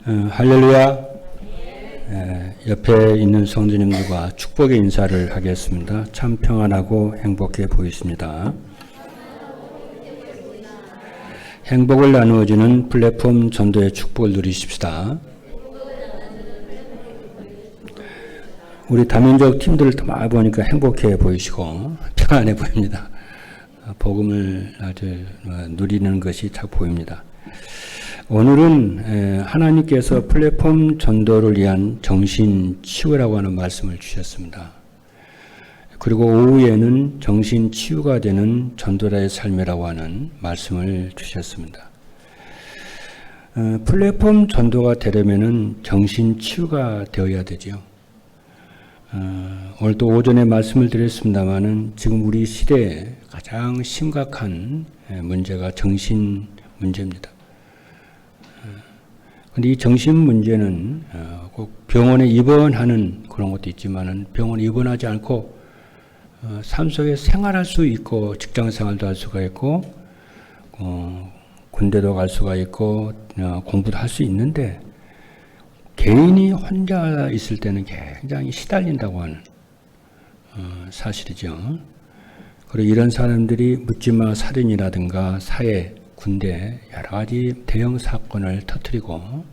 할렐루야. 옆에 있는 성도님들과 축복의 인사를 하겠습니다. 참 평안하고 행복해 보이십니다. 행복을 나누어주는 플랫폼 전도의 축복을 누리십시다. 우리 다민족 팀들을 다 보니까 행복해 보이시고 평안해 보입니다. 복음을 아주 누리는 것이 잘 보입니다. 오늘은 하나님께서 플랫폼 전도를 위한 정신 치유라고 하는 말씀을 주셨습니다. 그리고 오후에는 정신 치유가 되는 전도자의 삶이라고 하는 말씀을 주셨습니다. 플랫폼 전도가 되려면은 정신 치유가 되어야 되죠. 오늘 또 오전에 말씀을 드렸습니다만은 지금 우리 시대에 가장 심각한 문제가 정신 문제입니다. 근데 이 정신 문제는 꼭 병원에 입원하는 그런 것도 있지만은 병원에 입원하지 않고 삶 속에 생활할 수 있고 직장 생활도 할 수가 있고 군대도 갈 수가 있고 공부도 할 수 있는데 개인이 혼자 있을 때는 굉장히 시달린다고 하는 사실이죠. 그리고 이런 사람들이 묻지마 살인이라든가 사회, 군대 여러 가지 대형 사건을 터뜨리고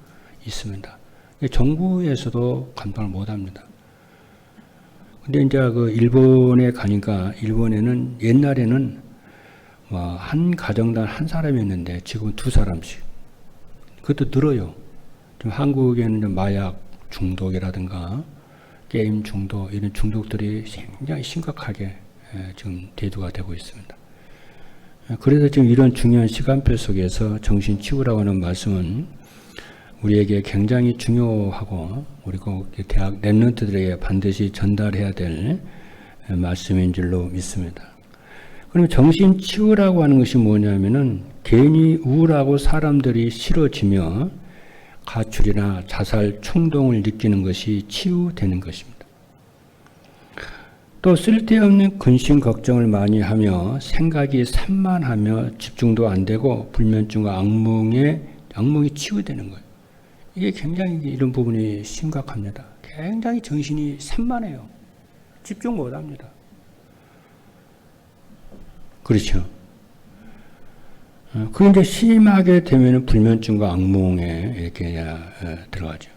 있습니다. 정부에서도 감당을 못합니다. 근데 이제 그 일본에 가니까 일본에는 옛날에는 한 가정당 한 사람이었는데 지금은 두 사람씩. 그것도 늘어요. 지금 한국에는 마약 중독이라든가 게임 중독 이런 중독들이 굉장히 심각하게 지금 대두가 되고 있습니다. 그래서 지금 이런 중요한 시간표 속에서 정신 치유라고 하는 말씀은 우리에게 굉장히 중요하고 그리고 대학 랩런트들에게 반드시 전달해야 될 말씀인 줄로 믿습니다. 그럼 정신 치유라고 하는 것이 뭐냐면은 괜히 우울하고 사람들이 싫어지며 가출이나 자살 충동을 느끼는 것이 치유되는 것입니다. 또 쓸데없는 근심 걱정을 많이 하며 생각이 산만하며 집중도 안 되고 불면증과 악몽이 치유되는 거예요. 이게 굉장히 이런 부분이 심각합니다. 굉장히 정신이 산만해요. 집중 못 합니다. 그렇죠. 그런데 심하게 되면 불면증과 악몽에 이렇게 들어가죠.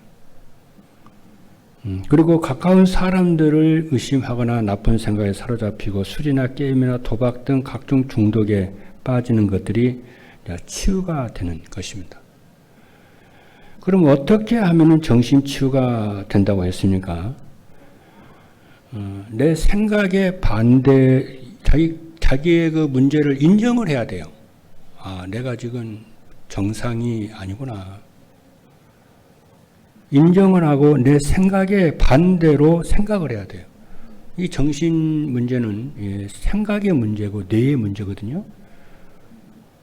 그리고 가까운 사람들을 의심하거나 나쁜 생각에 사로잡히고 술이나 게임이나 도박 등 각종 중독에 빠지는 것들이 치유가 되는 것입니다. 그럼 어떻게 하면 정신치유가 된다고 했습니까? 내 생각에 반대, 자기의 그 문제를 인정을 해야 돼요. 내가 지금 정상이 아니구나. 인정을 하고 내 생각에 반대로 생각을 해야 돼요. 이 정신 문제는 생각의 문제고 뇌의 문제거든요.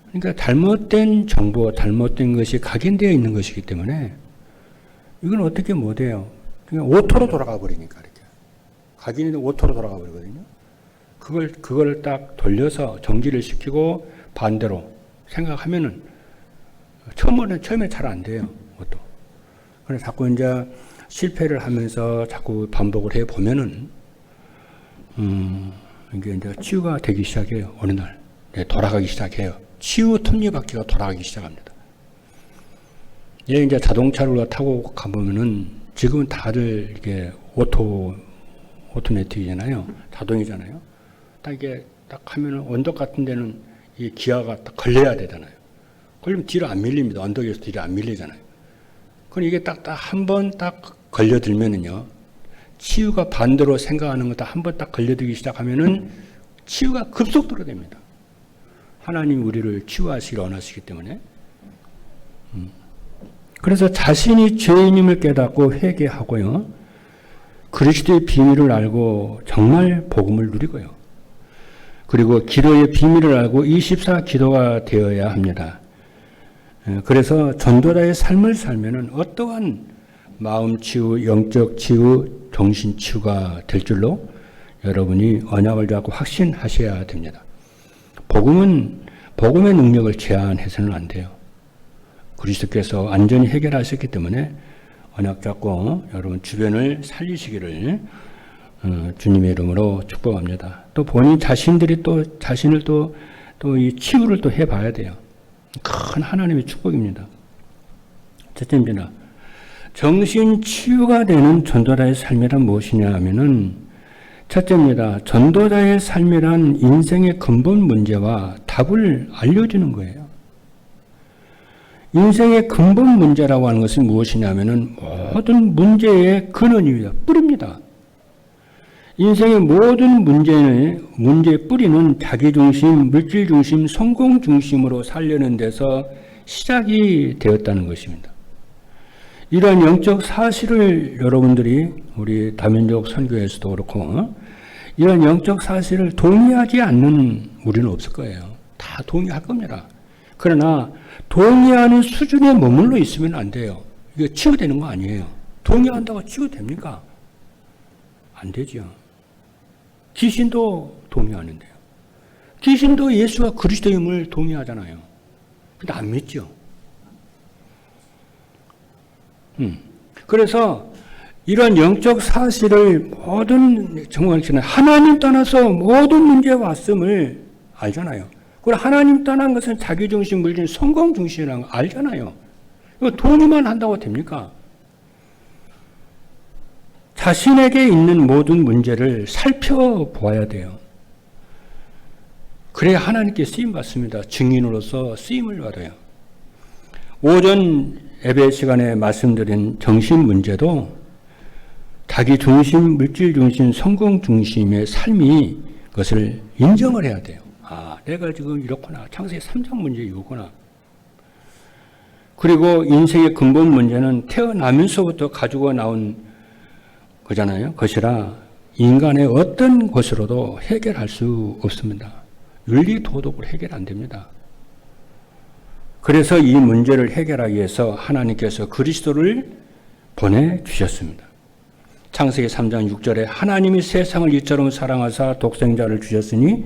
그러니까 잘못된 정보, 잘못된 것이 각인되어 있는 것이기 때문에 이건 어떻게 못해요. 그냥 오토로 돌아가 버리니까 이렇게. 각인이 오토로 돌아가 버리거든요. 그걸 딱 돌려서 정지를 시키고 반대로 생각하면은 처음에 잘 안 돼요. 그것도. 그래서 자꾸 이제 실패를 하면서 자꾸 반복을 해 보면은 이게 이제 치유가 되기 시작해요. 어느 날 돌아가기 시작해요. 치유 톱니바퀴가 돌아가기 시작합니다. 이제 자동차를 타고 가보면은 지금은 다들 이게 오토매틱이잖아요. 자동이잖아요. 이게 딱 하면은 언덕 같은 데는 이 기아가 딱 걸려야 되잖아요. 걸리면 뒤로 안 밀립니다. 언덕에서 뒤로 안 밀리잖아요. 그럼 이게 딱 한 번 딱 걸려들면은요, 치유가 반대로 생각하는 거 딱 한 번 딱 걸려들기 시작하면은 치유가 급속도로 됩니다. 하나님 우리를 치유하시길 원하시기 때문에. 그래서 자신이 죄인임을 깨닫고 회개하고요, 그리스도의 비밀을 알고 정말 복음을 누리고요, 그리고 기도의 비밀을 알고 24 기도가 되어야 합니다. 그래서 전도자의 삶을 살면은 어떠한 마음 치유, 영적 치유, 정신 치유가 될 줄로 여러분이 언약을 잡고 확신하셔야 됩니다. 복음의 능력을 제한해서는 안 돼요. 그리스도께서 완전히 해결하셨기 때문에 언약 잡고 여러분 주변을 살리시기를 주님의 이름으로 축복합니다. 또 본인 자신들이 또 자신을 또 이 치유를 또 해봐야 돼요. 큰 하나님의 축복입니다. 첫째입니다. 정신 치유가 되는 전도자의 삶이란 무엇이냐 하면은 첫째입니다. 전도자의 삶이란 인생의 근본 문제와 답을 알려주는 거예요. 인생의 근본 문제라고 하는 것은 무엇이냐 하면은 모든 문제의 근원입니다. 뿌리입니다. 인생의 모든 문제의 뿌리는 자기중심, 물질중심, 성공중심으로 살려는 데서 시작이 되었다는 것입니다. 이러한 영적 사실을 여러분들이 우리 다민족 선교에서도 그렇고 이런 영적 사실을 동의하지 않는 우리는 없을 거예요. 다 동의할 겁니다. 그러나 동의하는 수준에 머물러 있으면 안 돼요. 이거 치유되는 거 아니에요. 동의한다고 치유됩니까? 안 되죠. 귀신도 동의하는데요. 귀신도 예수가 그리스도임을 동의하잖아요. 근데 안 믿죠. 그래서 이런 영적 사실을 정말 하나님 떠나서 모든 문제가 왔음을 알잖아요. 그리고 하나님 떠난 것은 자기중심, 물질, 성공중심이라는 거 알잖아요. 이거 동의만 한다고 됩니까? 자신에게 있는 모든 문제를 살펴보아야 돼요. 그래야 하나님께 쓰임받습니다. 증인으로서 쓰임을 받아요. 오전 예배 시간에 말씀드린 정신 문제도 자기 중심, 물질 중심, 성공 중심의 삶이 그것을 인정을 해야 돼요. 아, 내가 지금 이렇구나. 창세기 3장 문제 이거구나. 그리고 인생의 근본 문제는 태어나면서부터 가지고 나온 거잖아요. 것이라 인간의 어떤 것으로도 해결할 수 없습니다. 윤리 도덕으로 해결 안 됩니다. 그래서 이 문제를 해결하기 위해서 하나님께서 그리스도를 보내주셨습니다. 창세기 3장 6절에 하나님이 세상을 이처럼 사랑하사 독생자를 주셨으니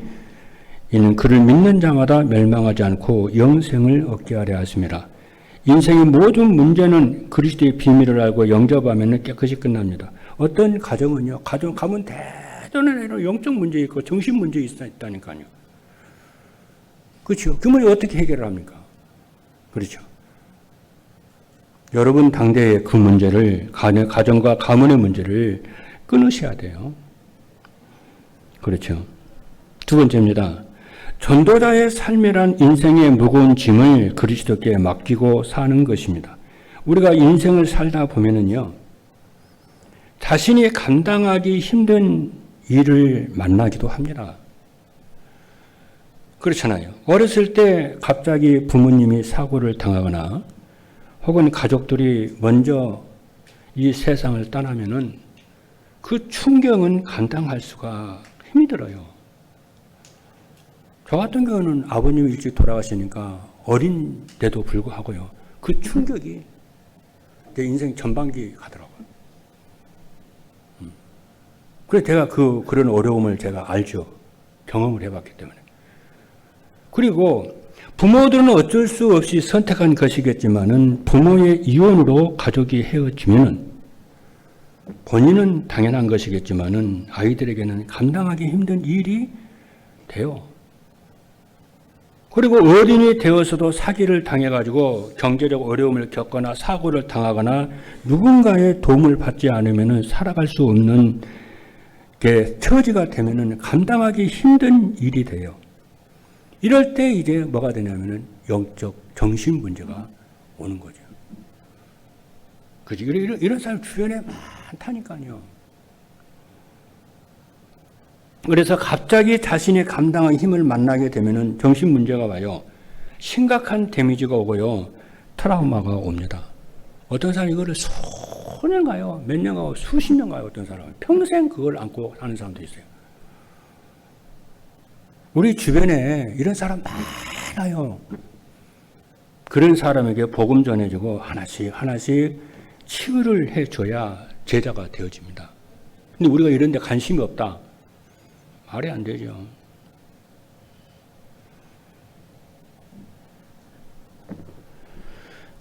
이는 그를 믿는 자마다 멸망하지 않고 영생을 얻게 하려 하심이라. 인생의 모든 문제는 그리스도의 비밀을 알고 영접하면 깨끗이 끝납니다. 어떤 가정은요, 가정 가면 대전에 영적 문제 있고 정신 문제 있다니까요. 그렇죠. 그 문제 어떻게 해결을 합니까? 그렇죠. 여러분 당대의 그 문제를, 가정과 가문의 문제를 끊으셔야 돼요. 그렇죠. 두 번째입니다. 전도자의 삶이란 인생의 무거운 짐을 그리스도께 맡기고 사는 것입니다. 우리가 인생을 살다 보면은요, 자신이 감당하기 힘든 일을 만나기도 합니다. 그렇잖아요. 어렸을 때 갑자기 부모님이 사고를 당하거나 혹은 가족들이 먼저 이 세상을 떠나면은 그 충격은 감당할 수가 힘들어요. 저 같은 경우는 아버님이 일찍 돌아가시니까 어린데도 불구하고요. 그 충격이 내 인생 전반기 가더라고요. 그래서 제가 그런 어려움을 제가 알죠. 경험을 해봤기 때문에. 그리고 부모들은 어쩔 수 없이 선택한 것이겠지만은 부모의 이혼으로 가족이 헤어지면은 본인은 당연한 것이겠지만은 아이들에게는 감당하기 힘든 일이 돼요. 그리고 어린이 되어서도 사기를 당해가지고 경제적 어려움을 겪거나 사고를 당하거나 누군가의 도움을 받지 않으면은 살아갈 수 없는 게 처지가 되면은 감당하기 힘든 일이 돼요. 이럴 때 이제 뭐가 되냐면은 영적 정신 문제가 오는 거죠. 그지? 이런 사람 주변에 많다니까요. 그래서 갑자기 자신의 감당할 힘을 만나게 되면은 정신 문제가 와요. 심각한 데미지가 오고요. 트라우마가 옵니다. 어떤 사람이 이거를 수년 가요. 몇 년 가고 수십 년 가요. 어떤 사람은. 평생 그걸 안고 사는 사람도 있어요. 우리 주변에 이런 사람 많아요. 그런 사람에게 복음 전해주고 하나씩 치유를 해줘야 제자가 되어집니다. 근데 우리가 이런 데 관심이 없다. 말이 안 되죠.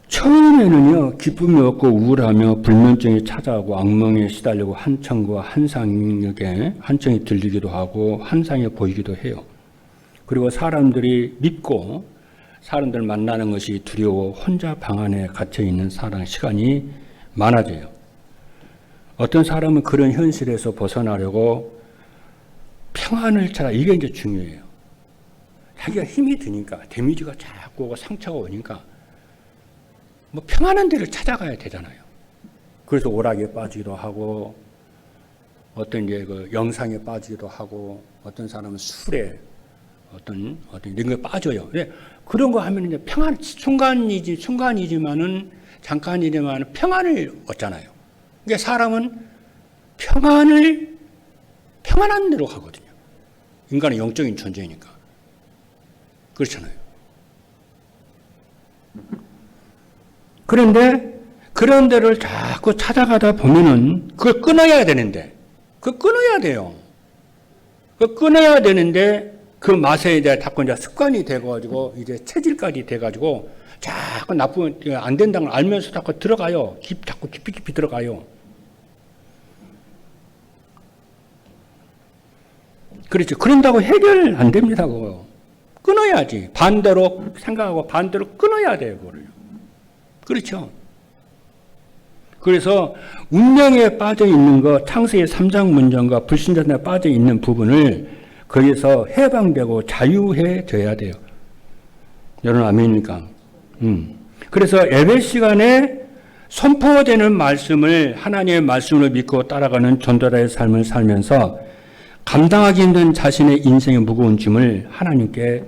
처음에는요, 기쁨이 없고 우울하며 불면증이 찾아오고 악몽에 시달리고 한청과 한청이 들리기도 하고 환상이 보이기도 해요. 그리고 사람들이 믿고 사람들 만나는 것이 두려워 혼자 방 안에 갇혀 있는 시간이 많아져요. 어떤 사람은 그런 현실에서 벗어나려고 평안을 찾아, 이게 이제 중요해요. 자기가 힘이 드니까, 데미지가 자꾸 오고 상처가 오니까 뭐 평안한 데를 찾아가야 되잖아요. 그래서 오락에 빠지기도 하고, 어떤 이제 그 영상에 빠지기도 하고, 어떤 사람은 술에 어떤 이런 거에 빠져요. 그런 거 하면 이제 순간이지만은 잠깐이지만 평안을 얻잖아요. 그러니까 사람은 평안한 데로 가거든요. 인간은 영적인 존재이니까. 그렇잖아요. 그런데 그런 데를 자꾸 찾아가다 보면은 그걸 끊어야 되는데, 그걸 끊어야 돼요. 그걸 끊어야 되는데 그 맛에 이제 자꾸 이제 습관이 돼가지고 이제 체질까지 돼가지고 자꾸 나쁜, 안 된다는 걸 알면서 자꾸 들어가요. 자꾸 깊이 들어가요. 그렇죠. 그런다고 해결 안 됩니다, 그거. 끊어야지. 반대로 생각하고 반대로 끊어야 돼요, 그거를. 그렇죠. 그래서 운명에 빠져 있는 것, 창세기 3장 문장과 불신자에 빠져 있는 부분을 거기서 해방되고 자유해져야 돼요. 여러분 아멘입니까? 그래서 예배 시간에 선포되는 말씀을, 하나님의 말씀을 믿고 따라가는 전도자의 삶을 살면서 감당하기 힘든 자신의 인생의 무거운 짐을 하나님께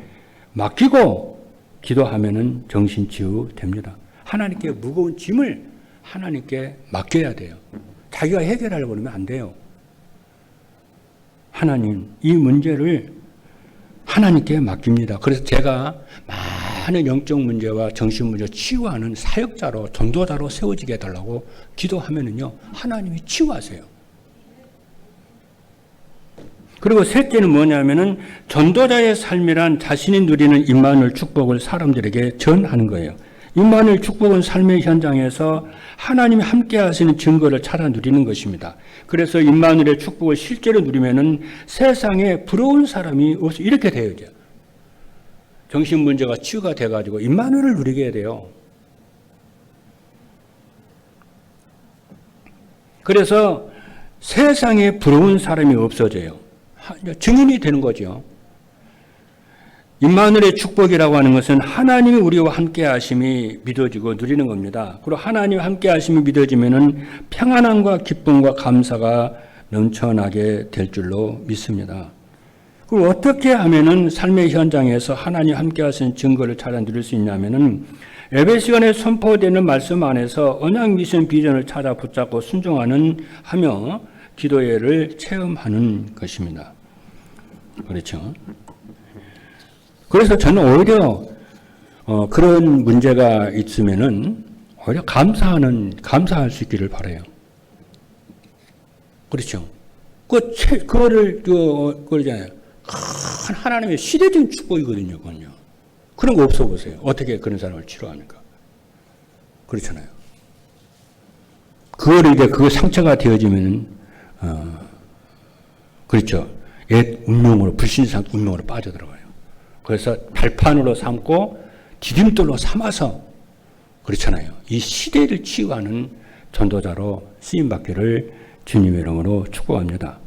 맡기고 기도하면은 정신치유 됩니다. 하나님께 무거운 짐을 하나님께 맡겨야 돼요. 자기가 해결하려고 그러면 안 돼요. 하나님, 이 문제를 하나님께 맡깁니다. 그래서 제가 많은 영적 문제와 정신 문제 치유하는 사역자로, 전도자로 세워지게 해달라고 기도하면은요, 하나님이 치유하세요. 그리고 셋째는 뭐냐면은 전도자의 삶이란 자신이 누리는 임마누엘 축복을 사람들에게 전하는 거예요. 임마누엘 축복은 삶의 현장에서 하나님이 함께 하시는 증거를 찾아 누리는 것입니다. 그래서 임마누엘의 축복을 실제로 누리면은 세상에 부러운 사람이 없어. 이렇게 되어야죠. 정신 문제가 치유가 돼가지고 임마누엘을 누리게 돼요. 그래서 세상에 부러운 사람이 없어져요. 증인이 되는 거죠. 임마누엘의 축복이라고 하는 것은 하나님이 우리와 함께 하심이 믿어지고 누리는 겁니다. 그리고 하나님과 함께 하심이 믿어지면은 평안함과 기쁨과 감사가 넘쳐나게 될 줄로 믿습니다. 그리고 어떻게 하면은 삶의 현장에서 하나님 함께 하시는 증거를 찾아 누릴 수 있냐면은 예배 시간에 선포되는 말씀 안에서 언약 미션 비전을 찾아 붙잡고 하며 기도회를 체험하는 것입니다. 그렇죠. 그래서 저는 오히려 그런 문제가 있으면은 오히려 감사할 수 있기를 바라요. 그렇죠. 그거를 그러잖아요. 하나님의 시대적인 축복이거든요, 그건요. 그런 거 없어 보세요. 어떻게 그런 사람을 치료합니까? 그렇잖아요. 그거를 이제 그 상처가 되어지면은 그렇죠. 옛 운명으로, 불신상 운명으로 빠져들어가요. 그래서 발판으로 삼고 디딤돌로 삼아서 그렇잖아요. 이 시대를 치유하는 전도자로 쓰임받기를 주님의 이름으로 축복합니다.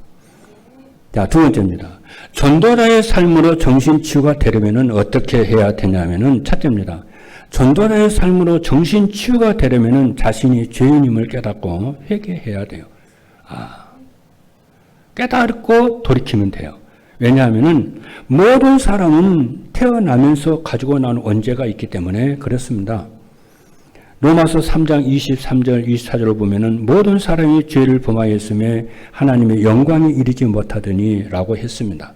자, 두 번째입니다. 전도자의 삶으로 정신치유가 되려면 어떻게 해야 되냐면은 첫째입니다. 전도자의 삶으로 정신치유가 되려면 자신이 죄인임을 깨닫고 회개해야 돼요. 깨닫고 돌이키면 돼요. 왜냐하면은 모든 사람은 태어나면서 가지고 나온 원죄가 있기 때문에 그렇습니다. 로마서 3장 23절 24절을 보면은 모든 사람이 죄를 범하였음에 하나님의 영광에 이르지 못하더니 라고 했습니다.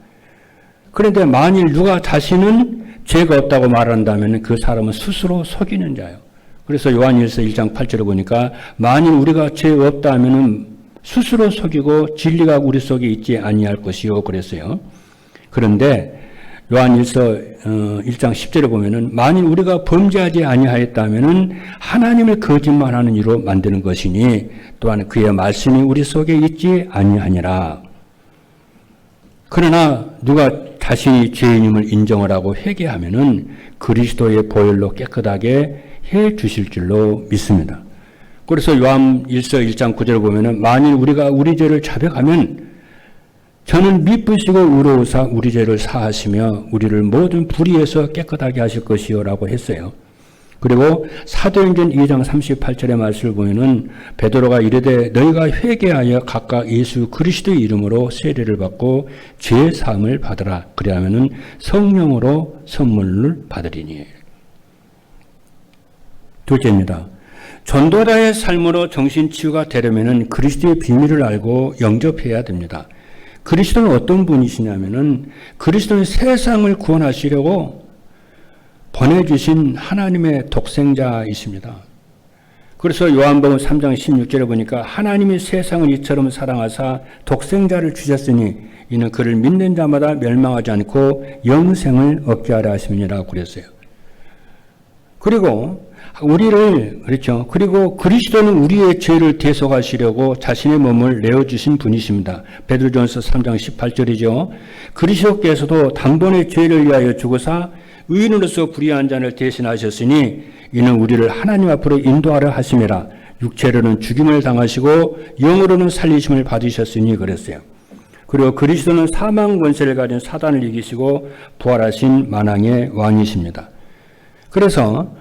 그런데 만일 누가 자신은 죄가 없다고 말한다면 그 사람은 스스로 속이는 자예요. 그래서 요한일서 1장 8절을 보니까 만일 우리가 죄 없다 하면은 스스로 속이고 진리가 우리 속에 있지 아니할 것이요 그랬어요. 그런데 요한 1장 10절에 보면은 만일 우리가 범죄하지 아니하였다면은 하나님을 거짓말하는 이로 만드는 것이니 또한 그의 말씀이 우리 속에 있지 아니하니라. 그러나 누가 자신이 죄인임을 인정을 하고 회개하면은 그리스도의 보혈로 깨끗하게 해 주실 줄로 믿습니다. 그래서 요한 1장 9절을 보면은 만일 우리가 우리 죄를 자백하면 저는 미쁘시고 의로우사 우리 죄를 사하시며 우리를 모든 불의에서 깨끗하게 하실 것이요 라고 했어요. 그리고 사도행전 2장 38절의 말씀을 보면은 베드로가 이르되 너희가 회개하여 각각 예수 그리스도의 이름으로 세례를 받고 죄 사함을 받으라. 그리하면은 성령으로 선물을 받으리니. 둘째입니다. 전도자의 삶으로 정신치유가 되려면은 그리스도의 비밀을 알고 영접해야 됩니다. 그리스도는 어떤 분이시냐면은 그리스도는 세상을 구원하시려고 보내주신 하나님의 독생자이십니다. 그래서 요한복음 3장 16절에 보니까 하나님이 세상을 이처럼 사랑하사 독생자를 주셨으니 이는 그를 믿는 자마다 멸망하지 않고 영생을 얻게 하려 하심이니라고 그랬어요. 그리고 그렇죠. 그리고 그리스도는 우리의 죄를 대속하시려고 자신의 몸을 내어주신 분이십니다. 베드로전서 3장 18절이죠. 그리스도께서도 단번에 죄를 위하여 죽으사 의인으로서 불의한 자를 대신하셨으니 이는 우리를 하나님 앞으로 인도하려 하심이라. 육체로는 죽임을 당하시고 영으로는 살리심을 받으셨으니 그랬어요. 그리고 그리스도는 사망 권세를 가진 사단을 이기시고 부활하신 만왕의 왕이십니다. 그래서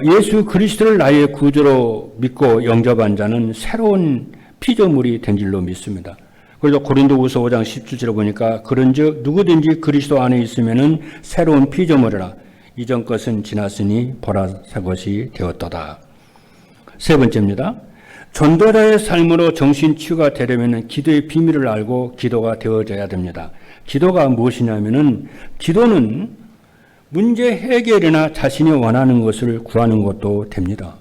예수 그리스도를 나의 구주로 믿고 영접한 자는 새로운 피조물이 된 줄로 믿습니다. 그래서 고린도후서 5장 17절에 보니까 그런즉 누구든지 그리스도 안에 있으면은 새로운 피조물이라 이전 것은 지났으니 보라 새 것이 되었도다. 세 번째입니다. 전도자의 삶으로 정신치유가 되려면 기도의 비밀을 알고 기도가 되어져야 됩니다. 기도가 무엇이냐면은 기도는 문제 해결이나 자신이 원하는 것을 구하는 것도 됩니다.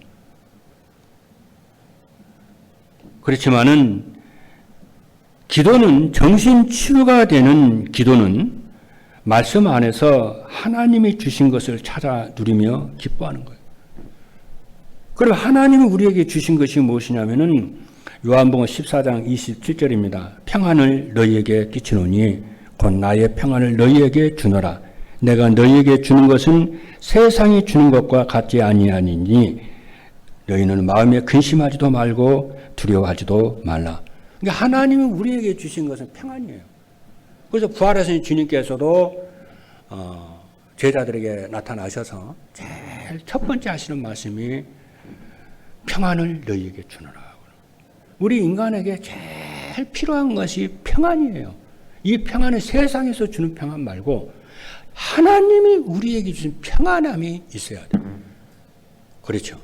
그렇지만은 기도는 정신치유가 되는 기도는 말씀 안에서 하나님이 주신 것을 찾아 누리며 기뻐하는 거예요. 그리고 하나님이 우리에게 주신 것이 무엇이냐면은 요한복음 14장 27절입니다. 평안을 너희에게 끼치노니 곧 나의 평안을 너희에게 주노라. 내가 너희에게 주는 것은 세상이 주는 것과 같지 아니하니니 너희는 마음에 근심하지도 말고 두려워하지도 말라. 그러니까 하나님이 우리에게 주신 것은 평안이에요. 그래서 부활하신 주님께서도 제자들에게 나타나셔서 제일 첫 번째 하시는 말씀이 평안을 너희에게 주노라. 우리 인간에게 제일 필요한 것이 평안이에요. 이 평안은 세상에서 주는 평안 말고 하나님이 우리에게 주신 평안함이 있어야 돼요. 그렇죠.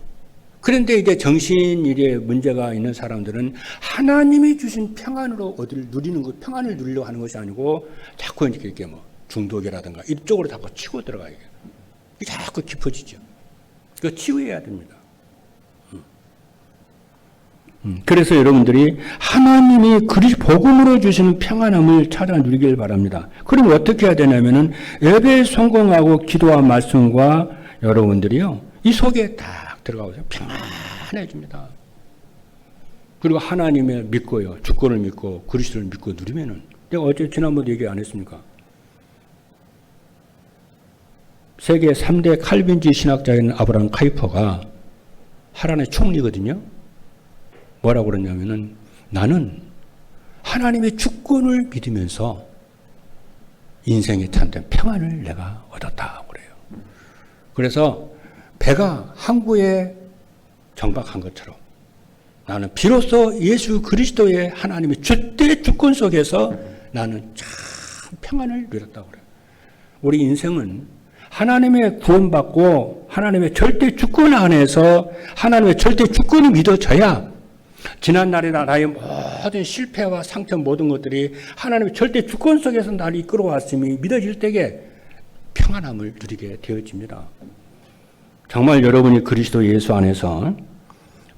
그런데 이제 정신일에 문제가 있는 사람들은 하나님이 주신 평안으로 어디를 누리는 것, 평안을 누리려고 하는 것이 아니고 자꾸 이렇게 뭐 중독이라든가 이쪽으로 자꾸 치고 들어가요. 자꾸 깊어지죠. 그거 치유해야 됩니다. 그래서 여러분들이 하나님이 복음으로 주시는 평안함을 찾아 누리길 바랍니다. 그럼 어떻게 해야 되냐면은 예배에 성공하고 기도와 말씀과 여러분들이요 이 속에 딱 들어가서 평안해집니다. 그리고 하나님을 믿고요 주권을 믿고 그리스도를 믿고 누리면은 내가 어제 지난번에 얘기 안 했습니까? 세계 3대 칼빈주의 신학자인 아브라함 카이퍼가 하란의 총리거든요. 뭐라고 그러냐면은 나는 하나님의 주권을 믿으면서 인생의 참된 평안을 내가 얻었다고 그래요. 그래서 배가 항구에 정박한 것처럼 나는 비로소 예수 그리스도의 하나님의 절대 주권 속에서 나는 참 평안을 누렸다고 그래요. 우리 인생은 하나님의 구원받고 하나님의 절대 주권 안에서 하나님의 절대 주권이 믿어져야 지난날이나 나의 모든 실패와 상처 모든 것들이 하나님의 절대 주권 속에서 나를 이끌어왔음이 믿어질 때에 평안함을 누리게 되어집니다. 정말 여러분이 그리스도 예수 안에서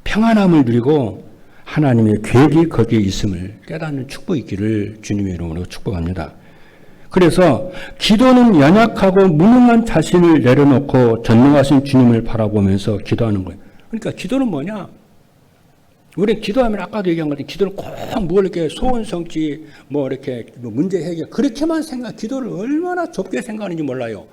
평안함을 누리고 하나님의 계획이 거기에 있음을 깨닫는 축복이 있기를 주님의 이름으로 축복합니다. 그래서 기도는 연약하고 무능한 자신을 내려놓고 전능하신 주님을 바라보면서 기도하는 거예요. 그러니까 기도는 뭐냐? 우리 기도하면 아까도 얘기한 것처럼 기도는 꼭 뭘 이렇게 소원 성취, 뭐 이렇게 문제 해결, 그렇게만 기도를 얼마나 좁게 생각하는지 몰라요.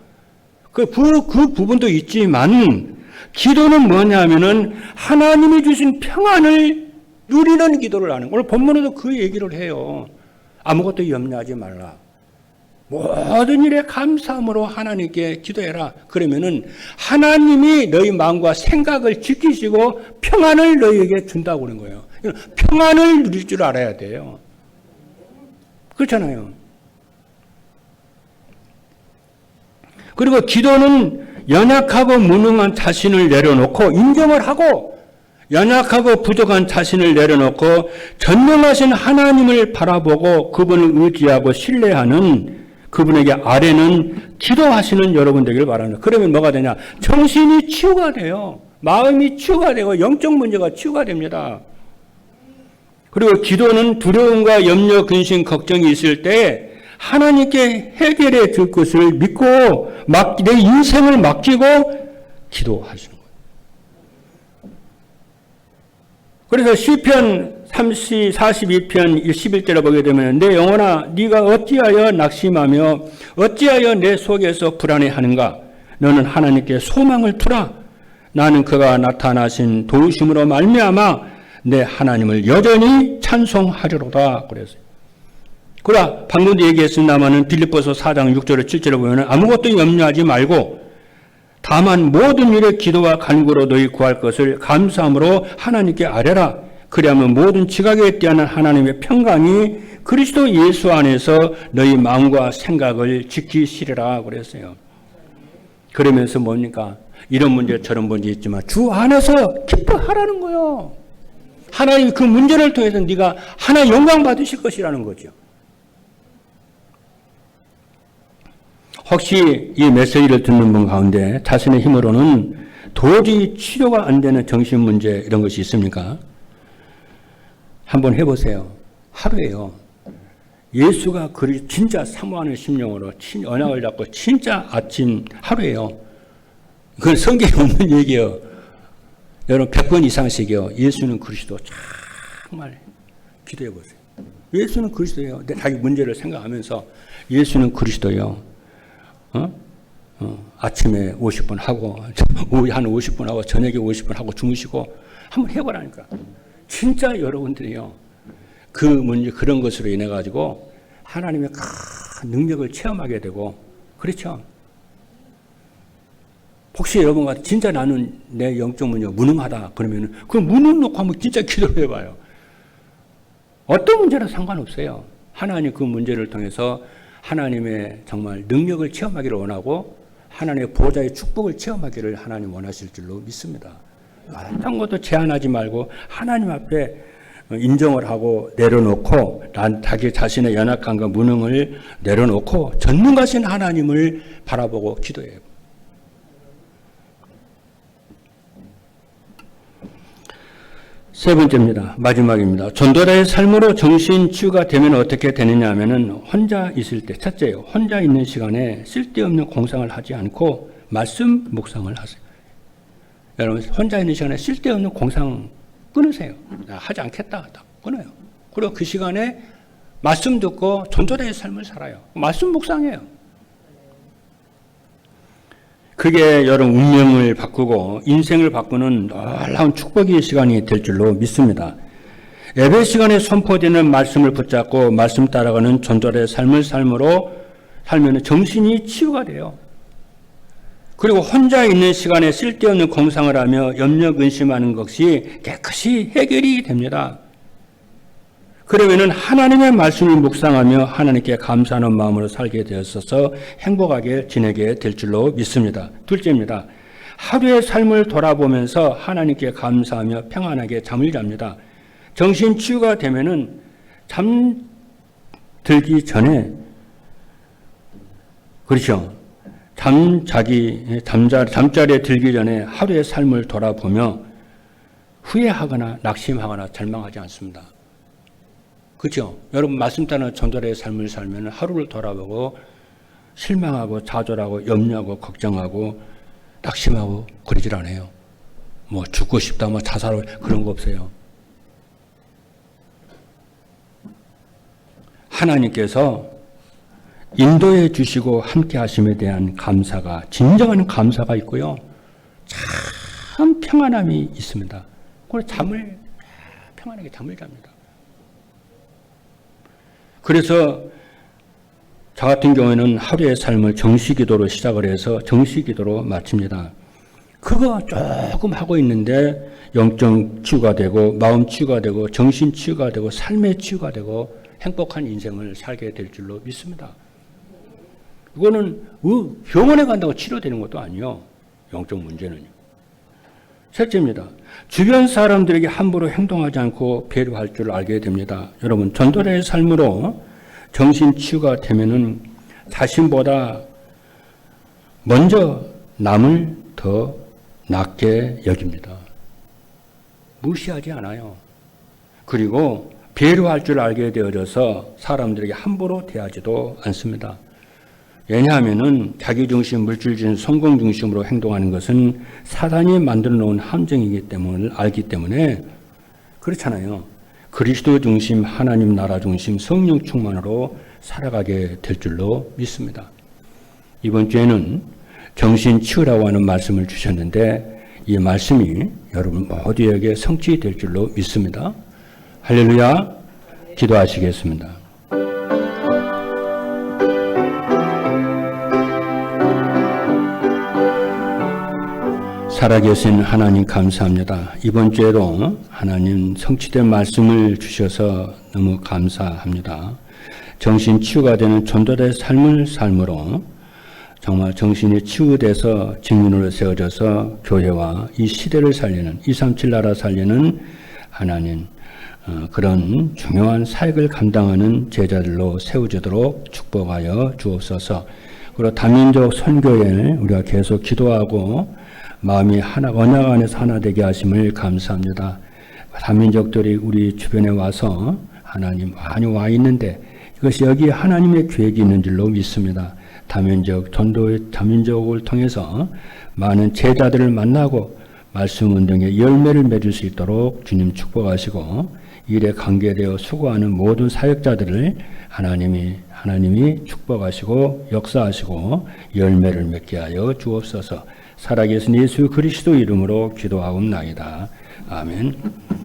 그 부분도 있지만, 기도는 뭐냐면은 하나님이 주신 평안을 누리는 기도를 하는. 오늘 본문에도 그 얘기를 해요. 아무것도 염려하지 말라. 모든 일에 감사함으로 하나님께 기도해라. 그러면은 하나님이 너희 마음과 생각을 지키시고 평안을 너희에게 준다고 그러는 거예요. 평안을 누릴 줄 알아야 돼요. 그렇잖아요. 그리고 기도는 연약하고 무능한 자신을 내려놓고 인정을 하고, 연약하고 부족한 자신을 내려놓고 전능하신 하나님을 바라보고 그분을 의지하고 신뢰하는, 그분에게 아뢰는 기도하시는 여러분 되기를 바랍니다. 그러면 뭐가 되냐? 정신이 치유가 돼요. 마음이 치유가 되고 영적 문제가 치유가 됩니다. 그리고 기도는 두려움과 염려, 근심, 걱정이 있을 때 하나님께 해결해 줄 것을 믿고 내 인생을 맡기고 기도하시는 거예요. 그래서 시편 42편 11절에 보게 되면 내 영혼아 네가 어찌하여 낙심하며 어찌하여 내 속에서 불안해하는가? 너는 하나님께 소망을 두라. 나는 그가 나타나신 도우심으로 말미암아 내 하나님을 여전히 찬송하리로다. 그랬어요. 그러나 방금도 얘기했습니다마는 빌립보서 4장 6절에 7절에 보면 아무것도 염려하지 말고 다만 모든 일에 기도와 간구로 너희 구할 것을 감사함으로 하나님께 아뢰라. 그리하면 모든 지각에 뛰어난 하나님의 평강이 그리스도 예수 안에서 너희 마음과 생각을 지키시리라 그랬어요. 그러면서 뭡니까? 이런 문제 저런 문제 있지만 주 안에서 기뻐하라는 거예요. 하나님 그 문제를 통해서 네가 하나님 영광 받으실 것이라는 거죠. 혹시 이 메시지를 듣는 분 가운데 자신의 힘으로는 도저히 치료가 안 되는 정신 문제 이런 것이 있습니까? 한번 해보세요. 하루에요. 예수가 진짜 사모하는 심령으로 언약을 잡고 진짜 아침 하루에요. 그건 성경에 없는 얘기예요. 여러분 100번 이상씩이요. 예수는 그리스도 정말 기도해 보세요. 예수는 그리스도예요. 자기 문제를 생각하면서 예수는 그리스도예요. 아침에 50분 하고 오후에 한 50분 하고 저녁에 50분 하고 주무시고 한번 해보라니까. 진짜 여러분들이요. 그 문제 그런 것으로 인해 가지고 하나님의 큰 능력을 체험하게 되고 그렇죠. 혹시 여러분과 진짜 나는 내 영적 문제가 무능하다 그러면은 그 무능 놓고 한번 진짜 기도를 해봐요. 어떤 문제나 상관없어요. 하나님 그 문제를 통해서 하나님의 정말 능력을 체험하기를 원하고 하나님의 보좌의 축복을 체험하기를 하나님 원하실 줄로 믿습니다. 어떤 것도 제한하지 말고 하나님 앞에 인정을 하고 내려놓고 자기 자신의 연약함과 무능을 내려놓고 전능하신 하나님을 바라보고 기도해요. 세 번째입니다. 마지막입니다. 전도자의 삶으로 정신 치유가 되면 어떻게 되느냐 하면은 혼자 있을 때, 첫째요. 혼자 있는 시간에 쓸데없는 공상을 하지 않고 말씀 묵상을 하세요. 여러분 혼자 있는 시간에 쓸데없는 공상 끊으세요. 하지 않겠다. 딱 끊어요. 그리고 그 시간에 말씀 듣고 전도자의 삶을 살아요. 말씀 묵상해요. 그게 여러분 운명을 바꾸고 인생을 바꾸는 놀라운 축복의 시간이 될 줄로 믿습니다. 예배 시간에 선포되는 말씀을 붙잡고 말씀 따라가는 전도자의 삶을 살면 정신이 치유가 돼요. 그리고 혼자 있는 시간에 쓸데없는 공상을 하며 염려 근심하는 것이 깨끗이 해결이 됩니다. 그러면은 하나님의 말씀을 묵상하며 하나님께 감사하는 마음으로 살게 되었어서 행복하게 지내게 될 줄로 믿습니다. 둘째입니다. 하루의 삶을 돌아보면서 하나님께 감사하며 평안하게 잠을 잡니다. 정신 치유가 되면은 잠들기 전에 그렇죠. 잠자리에 들기 전에 하루의 삶을 돌아보며 후회하거나 낙심하거나 절망하지 않습니다. 그렇죠? 여러분 말씀 따라 전도자의 삶을 살면 하루를 돌아보고 실망하고 좌절하고 염려하고 걱정하고 낙심하고 그러질 않아요. 뭐 죽고 싶다, 뭐 자살하고 그런 거 없어요. 하나님께서 인도해 주시고 함께 하심에 대한 감사가, 진정한 감사가 있고요. 참 평안함이 있습니다. 그래서 평안하게 잠을 잡니다. 그래서 저 같은 경우에는 하루의 삶을 정시기도로 시작을 해서 정시기도로 마칩니다. 그거 조금 하고 있는데 영적 치유가 되고 마음 치유가 되고 정신 치유가 되고 삶의 치유가 되고 행복한 인생을 살게 될 줄로 믿습니다. 이거는 병원에 간다고 치료되는 것도 아니요. 영적 문제는요. 셋째입니다. 주변 사람들에게 함부로 행동하지 않고 배려할 줄 알게 됩니다. 여러분, 전도자의 삶으로 정신 치유가 되면은 자신보다 먼저 남을 더 낫게 여깁니다. 무시하지 않아요. 그리고 배려할 줄 알게 되어져서 사람들에게 함부로 대하지도 않습니다. 왜냐하면은 자기중심, 물질중심, 성공중심으로 행동하는 것은 사단이 만들어 놓은 함정이기 때문에 알기 때문에 그렇잖아요. 그리스도 중심, 하나님 나라 중심, 성령 충만으로 살아가게 될 줄로 믿습니다. 이번 주에는 정신 치유라고 하는 말씀을 주셨는데 이 말씀이 여러분 모두에게 성취될 줄로 믿습니다. 할렐루야. 기도하시겠습니다. 살아계신 하나님 감사합니다. 이번 주에도 하나님 성취된 말씀을 주셔서 너무 감사합니다. 정신 치유가 되는 전도자의 삶을 삶으로 정말 정신이 치유돼서 증인으로 세워져서 교회와 이 시대를 살리는 237 나라 살리는 하나님 그런 중요한 사역을 감당하는 제자들로 세워지도록 축복하여 주옵소서. 그리고 다민족 선교에 우리가 계속 기도하고 마음이 하나, 언약 안에서 하나 되게 하심을 감사합니다. 다민족들이 우리 주변에 와서 하나님 많이 와 있는데 이것이 여기에 하나님의 계획이 있는 줄로 믿습니다. 다민족, 전도의 다민족을 통해서 많은 제자들을 만나고 말씀 운동에 열매를 맺을 수 있도록 주님 축복하시고 일에 관계되어 수고하는 모든 사역자들을 하나님이 축복하시고 역사하시고 열매를 맺게 하여 주옵소서. 살아계신 예수 그리스도 이름으로 기도하옵나이다. 아멘.